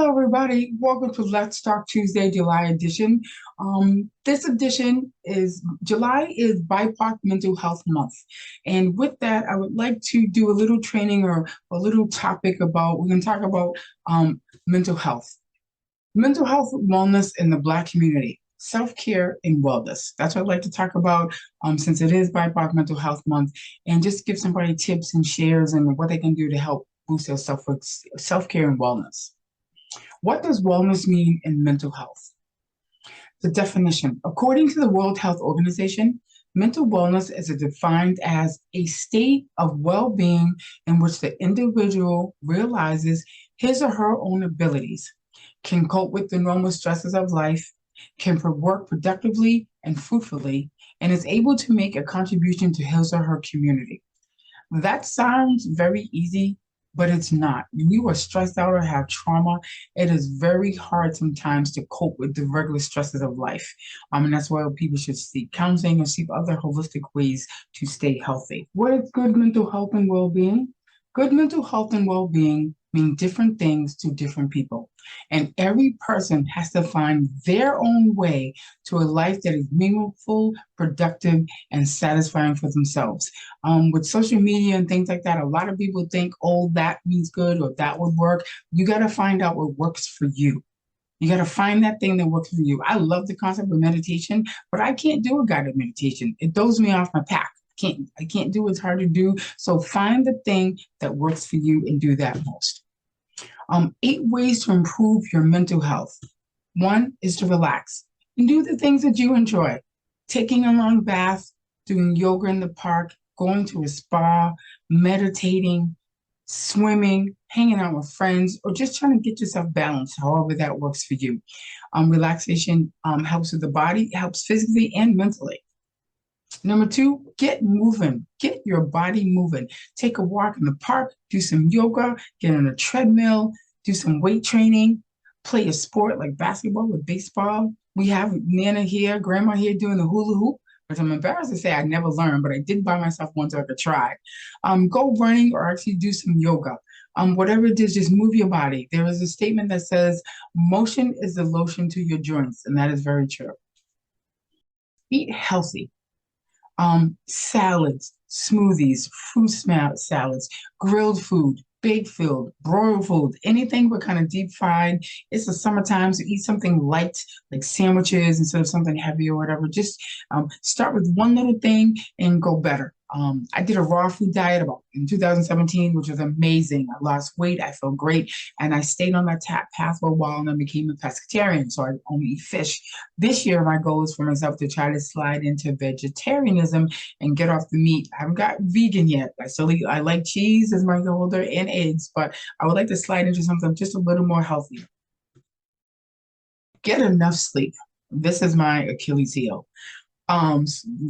Hello, everybody. Welcome to Let's Talk Tuesday, July edition. This edition is July is BIPOC Mental Health Month. And with that, I would like to do a little training or a little topic about, we're going to talk about mental health. Mental health wellness in the Black community, self-care and wellness. That's what I'd like to talk about since it is BIPOC Mental Health Month, and just give somebody tips and shares and what they can do to help boost their self-care and wellness. What does wellness mean in mental health? The definition. According to the World Health Organization, mental wellness is defined as a state of well-being in which the individual realizes his or her own abilities, can cope with the normal stresses of life, can work productively and fruitfully, and is able to make a contribution to his or her community. That sounds very easy, but it's not. When you are stressed out or have trauma, it is very hard sometimes to cope with the regular stresses of life. And that's why people should seek counseling or seek other holistic ways to stay healthy. What is good mental health and well-being? Good mental health and well-being mean different things to different people. And every person has to find their own way to a life that is meaningful, productive, and satisfying for themselves. With social media and things like that, a lot of people think, oh, that means good or that would work. You got to find out what works for you. You got to find that thing that works for you. I love the concept of meditation, but I can't do a guided meditation. It throws me off my path. I can't do it. It's hard to do. So find the thing that works for you and do that most. 8 ways to improve your mental health. 1 is to relax and do the things that you enjoy. Taking a long bath, doing yoga in the park, going to a spa, meditating, swimming, hanging out with friends, or just trying to get yourself balanced, however that works for you. Relaxation helps with the body, helps physically and mentally. Number 2, get moving. Get your body moving. Take a walk in the park, do some yoga, get on a treadmill, do some weight training, play a sport like basketball or baseball. We have Nana here, Grandma here doing the hula hoop, which I'm embarrassed to say I never learned, but I did buy myself one so I could try. Go running or actually do some yoga. Whatever it is, just move your body. There is a statement that says, motion is the lotion to your joints, and that is very true. Eat healthy. Salads, smoothies, fruit salads, grilled food, baked food, broiled food, anything but kind of deep fried. It's the summertime, so eat something light like sandwiches instead of something heavy or whatever. Just start with one little thing and go better. I did a raw food diet in 2017, which was amazing. I lost weight, I felt great, and I stayed on that path for a while and then became a pescatarian, so I only eat fish. This year, my goal is for myself to try to slide into vegetarianism and get off the meat. I haven't got vegan yet. I like cheese as my holder and eggs, but I would like to slide into something just a little more healthy. Get enough sleep. This is my Achilles heel.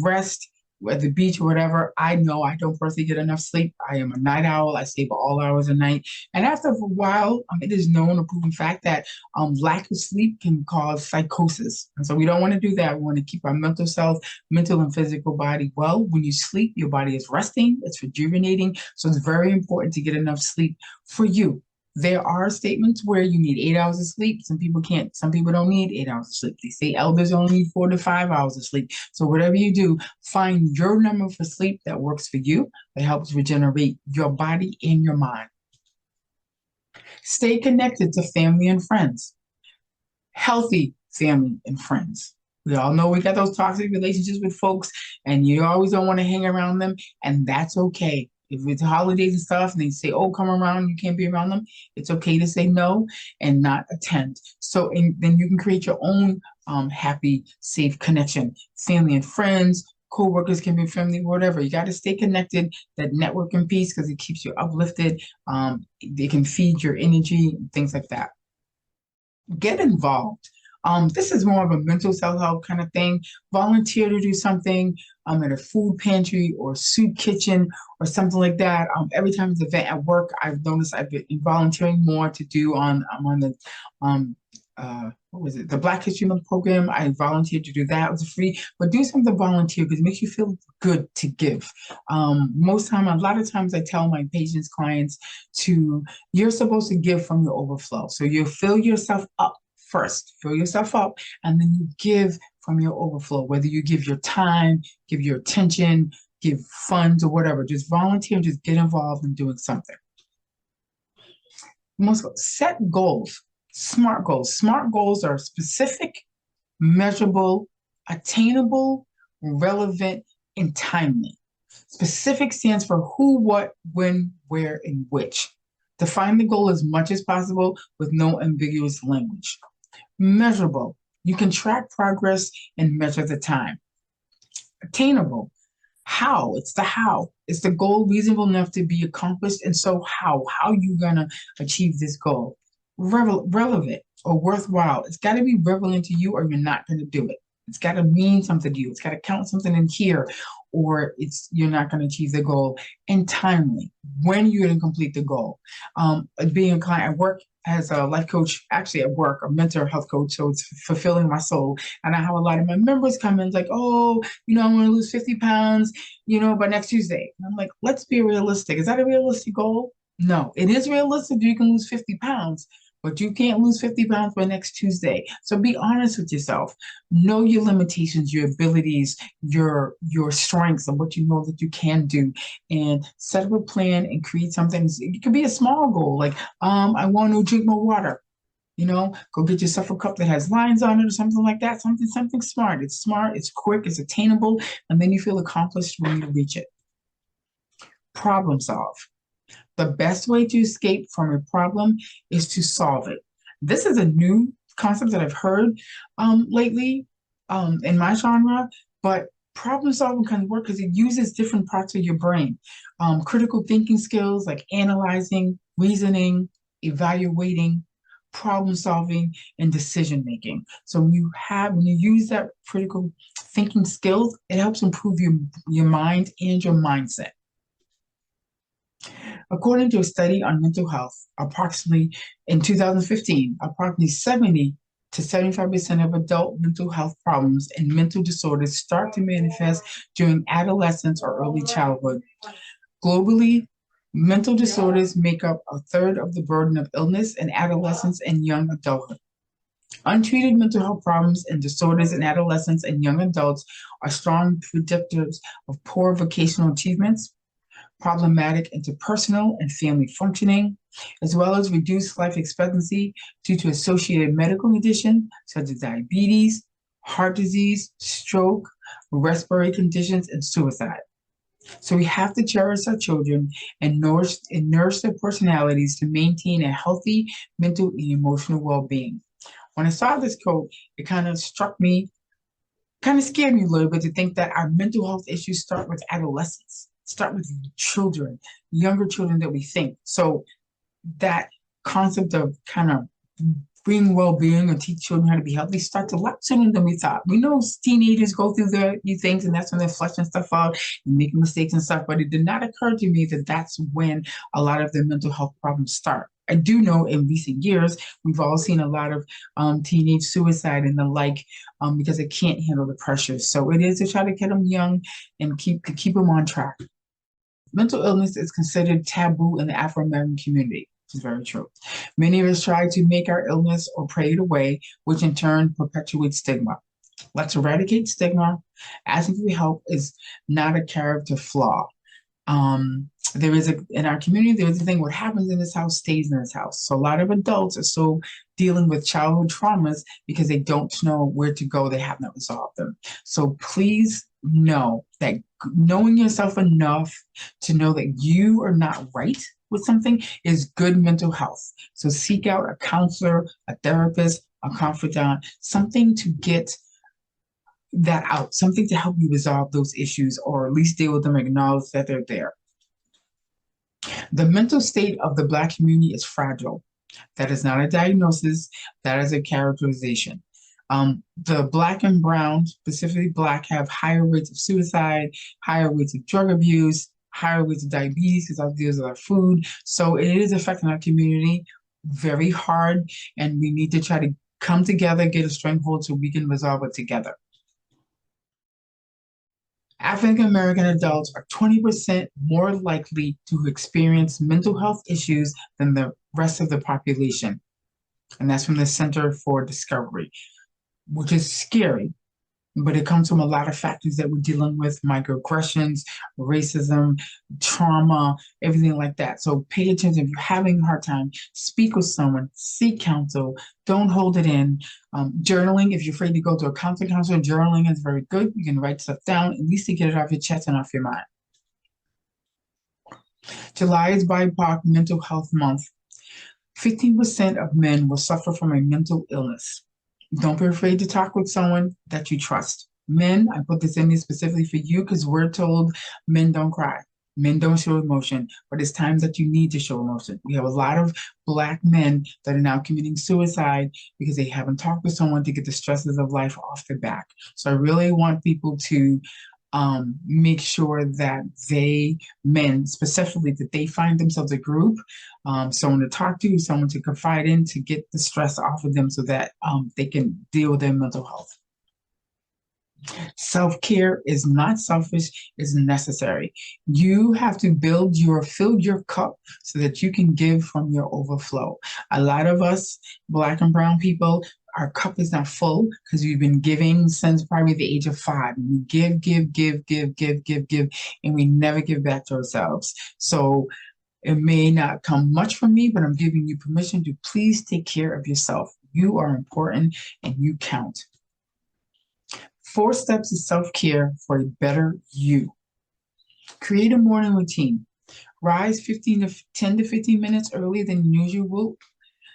Rest at the beach or whatever. I know I don't personally get enough sleep. I am a night owl. I stay for all hours of the night. And after a while, it is known a proven fact that lack of sleep can cause psychosis. And so we don't want to do that. We want to keep our mental and physical body well. When you sleep, your body is resting, it's rejuvenating. So it's very important to get enough sleep for you. There are statements where you need 8 hours of sleep. Some people can't. Some people don't need 8 hours of sleep. They say elders only need 4 to 5 hours of sleep. So whatever you do, find your number for sleep that works for you, that helps regenerate your body and your mind. Stay connected to family and friends. Healthy family and friends. We all know we got those toxic relationships with folks, and you always don't want to hang around them, and that's okay. If it's holidays and stuff and they say, oh, come around, you can't be around them, it's okay to say no and not attend. So then you can create your own happy, safe connection. Family and friends, co-workers can be family, whatever. You got to stay connected, that networking piece, because it keeps you uplifted. They can feed your energy, things like that. Get involved. This is more of a mental self-help kind of thing. Volunteer to do something at a food pantry or soup kitchen or something like that. Every time there's an event at work, I've noticed I've been volunteering more to do I'm on the what was it? The Black History Month program. I volunteered to do that. It was free, but do something volunteer because it makes you feel good to give. A lot of times I tell my patients, clients you're supposed to give from your overflow. So you fill yourself up first, fill yourself up, and then you give from your overflow, whether you give your time, give your attention, give funds or whatever. Just volunteer and just get involved in doing something. Most set goals, SMART goals. SMART goals are specific, measurable, attainable, relevant, and timely. Specific stands for who, what, when, where, and which. Define the goal as much as possible with no ambiguous language. Measurable. You can track progress and measure the time. Attainable. How? It's the how. Is the goal reasonable enough to be accomplished? And so how? How are you gonna achieve this goal? Relevant or worthwhile. It's got to be relevant to you or you're not going to do it. It's got to mean something to you. It's got to count something in here or you're not going to achieve the goal. And timely, when you're going to complete the goal. Being a client, I work as a life coach, actually at work, a mental health coach, so it's fulfilling my soul. And I have a lot of my members come in like, oh, I want to lose 50 pounds, by next Tuesday. And I'm like, let's be realistic. Is that a realistic goal? No, it is realistic. You can lose 50 pounds, but you can't lose 50 pounds by next Tuesday. So be honest with yourself. Know your limitations, your abilities, your strengths, and what you know that you can do, and set up a plan and create something. It could be a small goal, like I want to drink more water. Go get yourself a cup that has lines on it or something like that. Something smart. It's smart, it's quick, it's attainable, and then you feel accomplished when you reach it. Problem solve. The best way to escape from a problem is to solve it. This is a new concept that I've heard lately in my genre, but problem solving can work because it uses different parts of your brain. Critical thinking skills like analyzing, reasoning, evaluating, problem solving, and decision making. So when you use that critical thinking skills, it helps improve your mind and your mindset. According to a study on mental health, in 2015, approximately 70 to 75% of adult mental health problems and mental disorders start to manifest during adolescence or early childhood. Globally, mental disorders make up a third of the burden of illness in adolescence and young adulthood. Untreated mental health problems and disorders in adolescents and young adults are strong predictors of poor vocational achievements, problematic interpersonal and family functioning, as well as reduced life expectancy due to associated medical conditions such as diabetes, heart disease, stroke, respiratory conditions, and suicide. So we have to cherish our children and nourish their personalities to maintain a healthy mental and emotional well-being. When I saw this quote, it kind of scared me a little bit to think that our mental health issues start with adolescence. Start with children, younger children that we think. So that concept of kind of bring well-being or teach children how to be healthy starts a lot sooner than we thought. We know teenagers go through these things and that's when they're fleshing stuff out and making mistakes and stuff, but it did not occur to me that that's when a lot of their mental health problems start. I do know in recent years, we've all seen a lot of teenage suicide and the like because they can't handle the pressure. So it is to try to get them young and keep them on track. Mental illness is considered taboo in the Afro-American community, which is very true. Many of us try to make our illness or pray it away, which in turn perpetuates stigma. Let's eradicate stigma. Asking for help is not a character flaw. In our community, there's a thing, what happens in this house stays in this house. So a lot of adults are still dealing with childhood traumas because they don't know where to go. They have not resolved them. So please know that knowing yourself enough to know that you are not right with something is good mental health. So seek out a counselor, a therapist, a confidant, something to get that out, something to help you resolve those issues or at least deal with them, acknowledge that they're there. The mental state of the Black community is fragile. That is not a diagnosis, that is a characterization. The Black and Brown, specifically Black, have higher rates of suicide, higher rates of drug abuse, higher rates of diabetes because that deals with our food. So it is affecting our community very hard, and we need to try to Come together, get a stranglehold so we can resolve it together. African American adults are 20% more likely to experience mental health issues than the rest of the population. And that's from the Center for Discovery, which is scary, but it comes from a lot of factors that we're dealing with: microaggressions, racism, trauma, everything like that. So pay attention. If you're having a hard time, speak with someone, seek counsel, don't hold it in. Journaling, if you're afraid to go to a counseling counselor, journaling is very good. You can write stuff down, at least to get it off your chest and off your mind. July is BIPOC Mental Health Month. 15% of men will suffer from a mental illness. Don't be afraid to talk with someone that you trust. Men, I put this in here specifically for you because we're told men don't cry. Men don't show emotion, but it's times that you need to show emotion. We have a lot of Black men that are now committing suicide because they haven't talked with someone to get the stresses of life off their back. So I really want people to make sure that men specifically, that they find themselves a group, someone to talk to, someone to confide in, to get the stress off of them so that they can deal with their mental health. Self-care is not selfish, it's necessary. You have to fill your cup so that you can give from your overflow. A lot of us, Black and brown people, our cup is not full because we've been giving since probably the age of 5. We give, and we never give back to ourselves. So it may not come much from me, but I'm giving you permission to please take care of yourself. You are important and you count. 4 steps of self-care for a better you. Create a morning routine. Rise 10 to 15 minutes earlier than usual,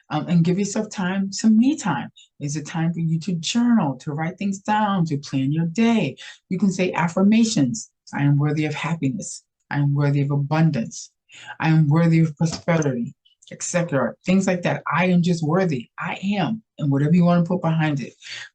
and give yourself some me time. It's a time for you to journal, to write things down, to plan your day. You can say affirmations. I am worthy of happiness. I am worthy of abundance. I am worthy of prosperity, etc. Things like that. I am just worthy. I am, and whatever you want to put behind it.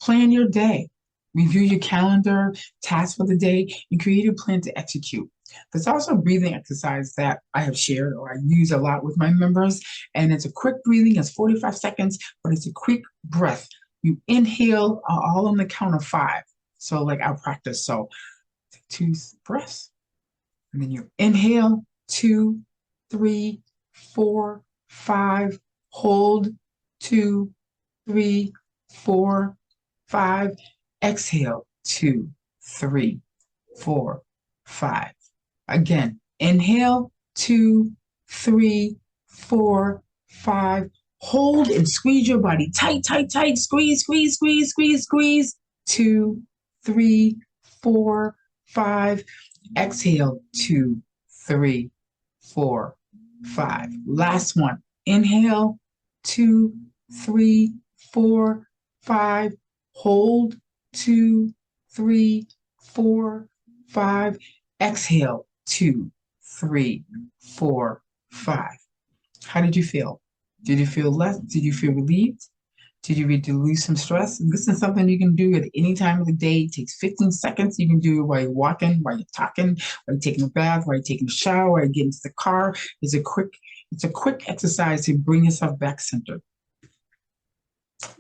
Plan your day. Review your calendar, tasks for the day, and create a plan to execute. There's also a breathing exercise that I have shared or I use a lot with my members, and it's a quick breathing. It's 45 seconds, but it's a quick breath. You inhale all on the count of 5. So like our practice. So 2 breaths, and then you inhale 2, 3, 4, 5. Hold 2, 3, 4, 5. Exhale 2, 3, 4, 5. Again, inhale 2, 3, 4, 5. Hold and squeeze your body tight, tight, tight. Squeeze, squeeze, squeeze, squeeze, squeeze. 2, 3, 4, 5. Exhale 2, 3, 4, 5. Last one. Inhale 2, 3, 4, 5. Hold 2, 3, 4, 5. Exhale 2, 3, 4, 5. How did you feel? Did you feel less? Did you feel relieved? Did you lose some stress? This is something you can do at any time of the day. It takes 15 seconds. You can do it while you're walking, while you're talking, while you're taking a bath, while you're taking a shower, while you get into the car. It's a quick exercise to bring yourself back centered.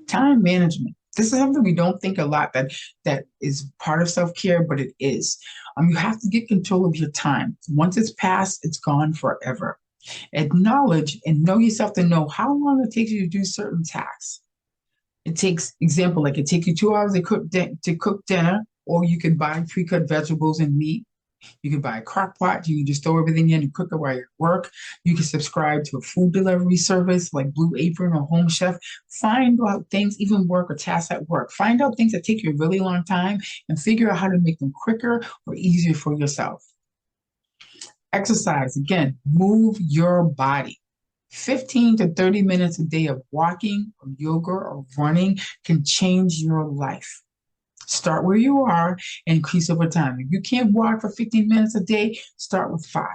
Time management. This is something we don't think a lot that is part of self-care, but it is. You have to get control of your time. Once it's passed, it's gone forever. Acknowledge and know yourself to know how long it takes you to do certain tasks. It takes, example, like it takes you 2 hours to cook dinner, or you could buy pre-cut vegetables and meat. You can buy a crock pot. You can just throw everything in and cook it while you're at work. You can subscribe to a food delivery service like Blue Apron or Home Chef. Find out things, even work or tasks at work. Find out things that take you a really long time and figure out how to make them quicker or easier for yourself. Exercise, again, move your body. 15 to 30 minutes a day of walking or yoga or running can change your life. Start where you are and increase over time. If you can't walk for 15 minutes a day, start with 5.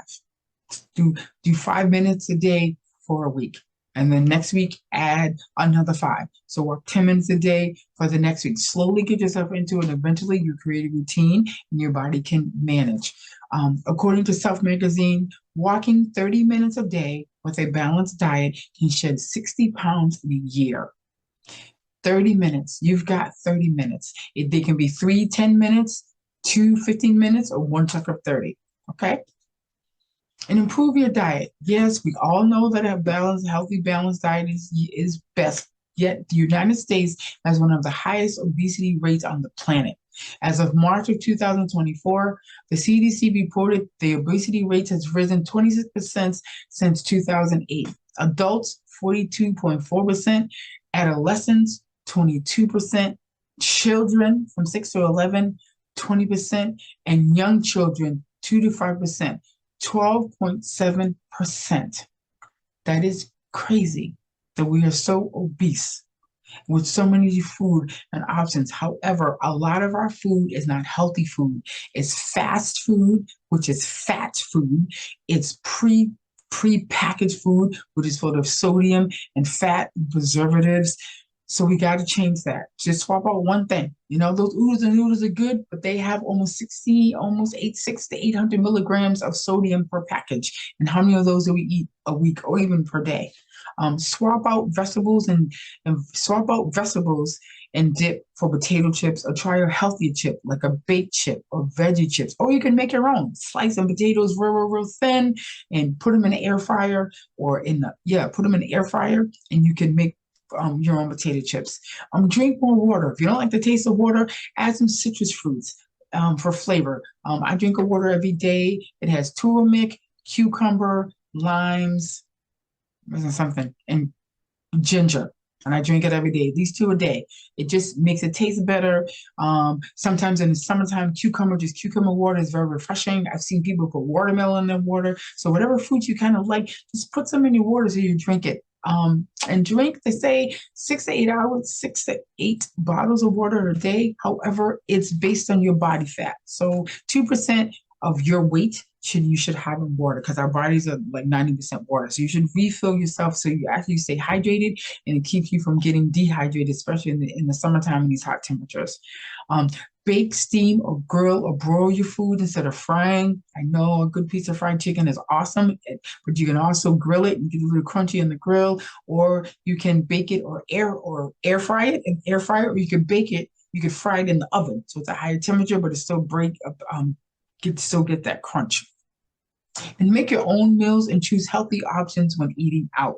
Do 5 minutes a day for a week. And then next week, add another 5. So work 10 minutes a day for the next week. Slowly get yourself into it, and eventually you create a routine and your body can manage. According to Self Magazine, walking 30 minutes a day with a balanced diet can shed 60 pounds in a year. 30 minutes. You've got 30 minutes. They can be 3 10 minutes, 2 15 minutes, or one chunk of 30. Okay. And improve your diet. Yes, we all know that a balanced, healthy, balanced diet is best. Yet the United States has one of the highest obesity rates on the planet. As of March of 2024, the CDC reported the obesity rate has risen 26% since 2008. Adults, 42.4%, adolescents, 22%, children from 6 to 11, 20%, and young children, 2 to 5%. 12.7%. That is crazy that we are so obese with so many food and options. However, a lot of our food is not healthy food. It's fast food, which is fat food. It's pre-packaged food, which is full of sodium and fat and preservatives. So we got to change that. Just swap out one thing. You know, those oodles and noodles are good, but they have almost 6 to 800 milligrams of sodium per package. And how many of those do we eat a week or even per day? Swap out vegetables and swap out vegetables and dip for potato chips, or try a healthier chip like a baked chip or veggie chips. Or you can make your own. Slice some potatoes real thin and put them in the air fryer, or put them in the air fryer, and you can make your own potato chips. Drink more water. If you don't like the taste of water, add some citrus fruits for flavor. I drink water every day. It has turmeric, cucumber, limes, something, and ginger. And I drink it every day, at least 2 a day. It just makes it taste better. Sometimes in the summertime, cucumber water is very refreshing. I've seen people put watermelon in their water. So whatever fruit you kind of like, just put some in your water so you drink it. And drink, they say 6 to 8 hours, 6 to 8 bottles of water a day. However, it's based on your body fat. So 2% of your weight you should have in water, because our bodies are like 90% water. So you should refill yourself so you actually stay hydrated, and it keeps you from getting dehydrated, especially in the summertime in these hot temperatures. Bake, steam, or grill or broil your food instead of frying. I know a good piece of fried chicken is awesome, but you can also grill it and get a little crunchy in the grill, or you can bake it or air fry it, or you can bake it. You can fry it in the oven, so it's a higher temperature, but it still get that crunch. And make your own meals and choose healthy options when eating out.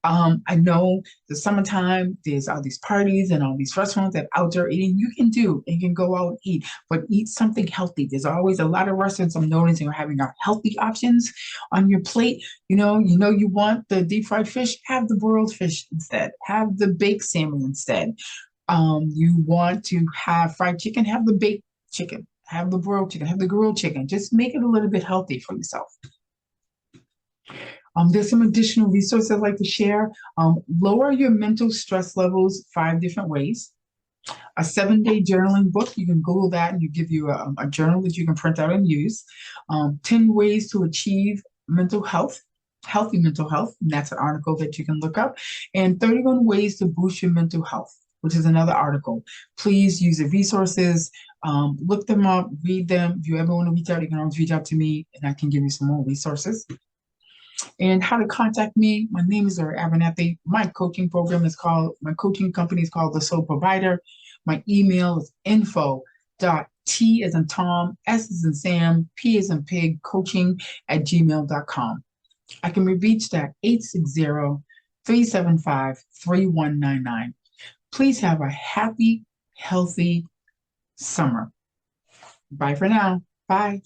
I know the summertime, there's all these parties and all these restaurants that outdoor eating you can do, and you can go out and eat, but eat something healthy. There's always a lot of restaurants I'm noticing are having healthy options on your plate. You you want the deep fried fish, have the broiled fish instead, have the baked salmon instead. You want to have fried chicken, have the baked chicken, have the broiled chicken, have the grilled chicken. Just make it a little bit healthy for yourself. There's some additional resources I'd like to share. Lower your mental stress levels 5 different ways. A 7-day journaling book. You can Google that, and you give you a journal that you can print out and use. 10 ways to achieve healthy mental health. And that's an article that you can look up. And 31 ways to boost your mental health, which is another article. Please use the resources, look them up, read them. If you ever want to reach out, you can always reach out to me, and I can give you some more resources. And how to contact me. My name is Zara Abernathy. My coaching company is called The Soul Provider. My email is info.t as in Tom, S as in Sam, P as in Pig, coaching@gmail.com. I can be reached at 860-375-3199. Please have a happy, healthy summer. Bye for now. Bye.